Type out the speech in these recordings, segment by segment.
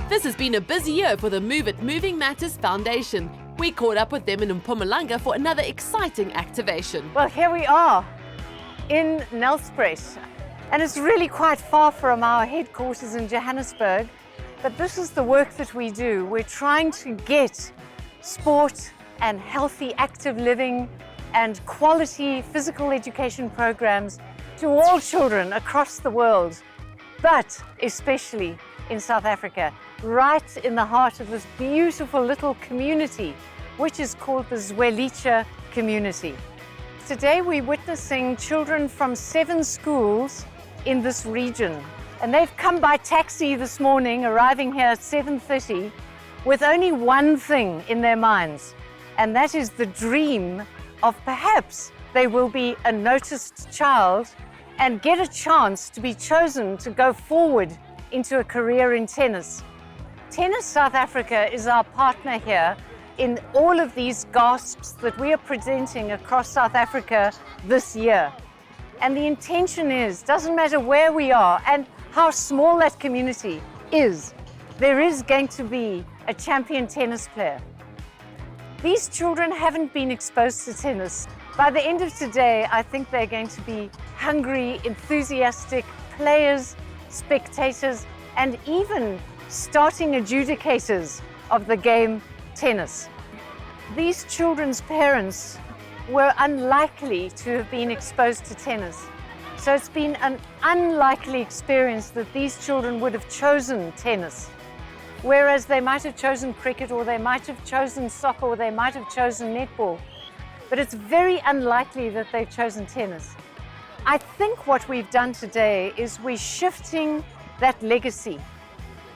This has been a busy year for the Move It Moving Matters Foundation. We caught up with them in Mpumalanga for another exciting activation. Well, here we are in Nelspruit, and it's really quite far from our headquarters in Johannesburg, but this is the work that we do. We're trying to get sport and healthy active living and quality physical education programs to all children across the world, but especially in South Africa, right in the heart of this beautiful little community, which is called the Zwelitsha community. Today we're witnessing children from 7 schools in this region, and they've come by taxi this morning, arriving here at 7:30, with only one thing in their minds, and that is the dream of perhaps they will be a noticed child and get a chance to be chosen to go forward into a career in tennis. Tennis South Africa is our partner here in all of these Gasps that we are presenting across South Africa this year. And the intention is, doesn't matter where we are and how small that community is, there is going to be a champion tennis player. These children haven't been exposed to tennis. By the end of today, I think they're going to be hungry, enthusiastic players, spectators, and even starting adjudicators of the game tennis. These children's parents were unlikely to have been exposed to tennis. So it's been an unlikely experience that these children would have chosen tennis. Whereas they might have chosen cricket, or they might have chosen soccer, or they might have chosen netball. But it's very unlikely that they've chosen tennis. I think what we've done today is we're shifting that legacy.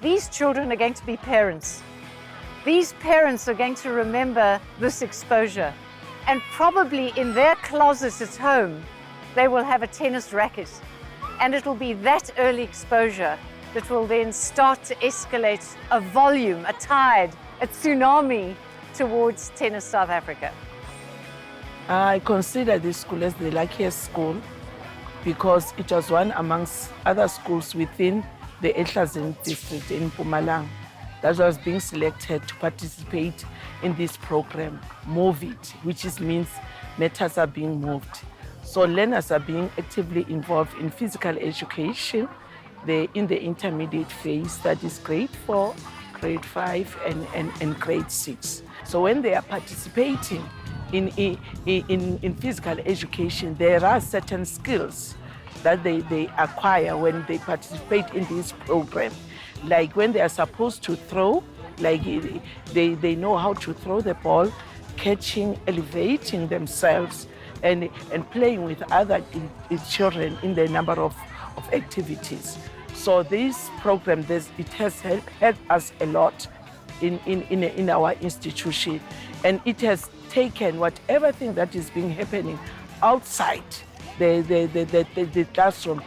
These children are going to be parents. These parents are going to remember this exposure. And probably in their closet at home, they will have a tennis racket. And it'll be that early exposure that will then start to escalate a volume, a tide, a tsunami towards Tennis South Africa. I consider this school as the luckiest school because it was one amongst other schools within the Etlazin district in Mpumalanga that was being selected to participate in this program, Move It, which means matters are being moved. So learners are being actively involved in physical education. They're in the intermediate phase, that is grade 4, grade 5, and grade 6. So when they are participating in physical education, there are certain skills that they acquire when they participate in this program. Like when they are supposed to throw, like they know how to throw the ball, catching, elevating themselves, and playing with other children in the number of activities. So this program, it has helped us a lot in our institution, and it has taken whatever thing that is being happening outside the classroom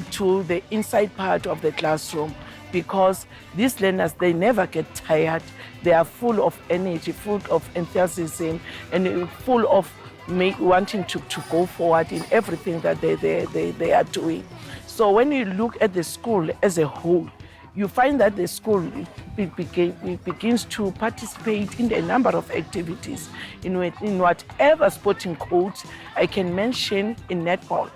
to the inside part of the classroom, because these learners, they never get tired. They are full of energy, full of enthusiasm, and full of wanting to go forward in everything that they are doing. So when you look at the school as a whole, you find that the school begins to participate in a number of activities in whatever sporting codes. I can mention in netball,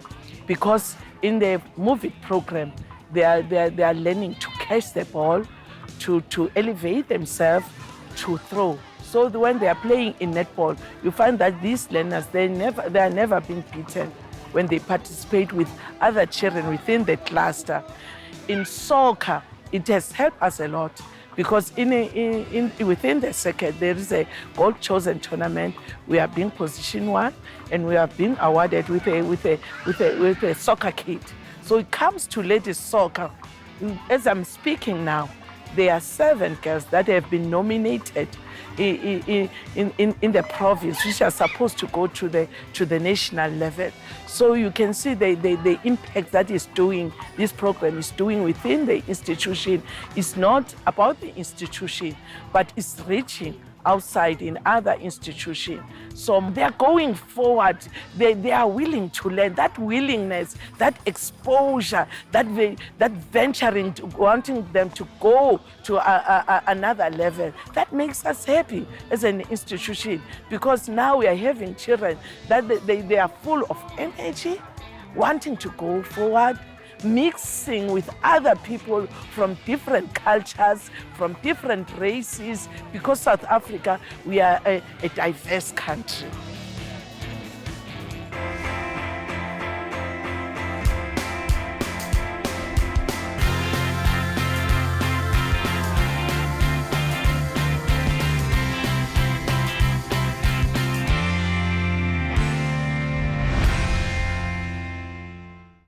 because in the Move It program, they are learning to catch the ball, to elevate themselves, to throw. So when they are playing in netball, you find that these learners, they are never being beaten when they participate with other children within the cluster. In soccer, it has helped us a lot, because within the circuit there is a gold chosen tournament. We are being position 1, and we are being awarded with a soccer kit. So it comes to ladies soccer. As I'm speaking now, there are 7 girls that have been nominated in the province, which are supposed to go to the national level. So you can see the impact that this program is doing within the institution. It's not about the institution, but it's reaching outside in other institutions. So they're going forward, they are willing to learn. That willingness, that exposure, that venturing, wanting them to go to another level, that makes us happy as an institution, because now we are having children that they are full of energy, wanting to go forward, mixing with other people from different cultures, from different races, because South Africa, we are a diverse country.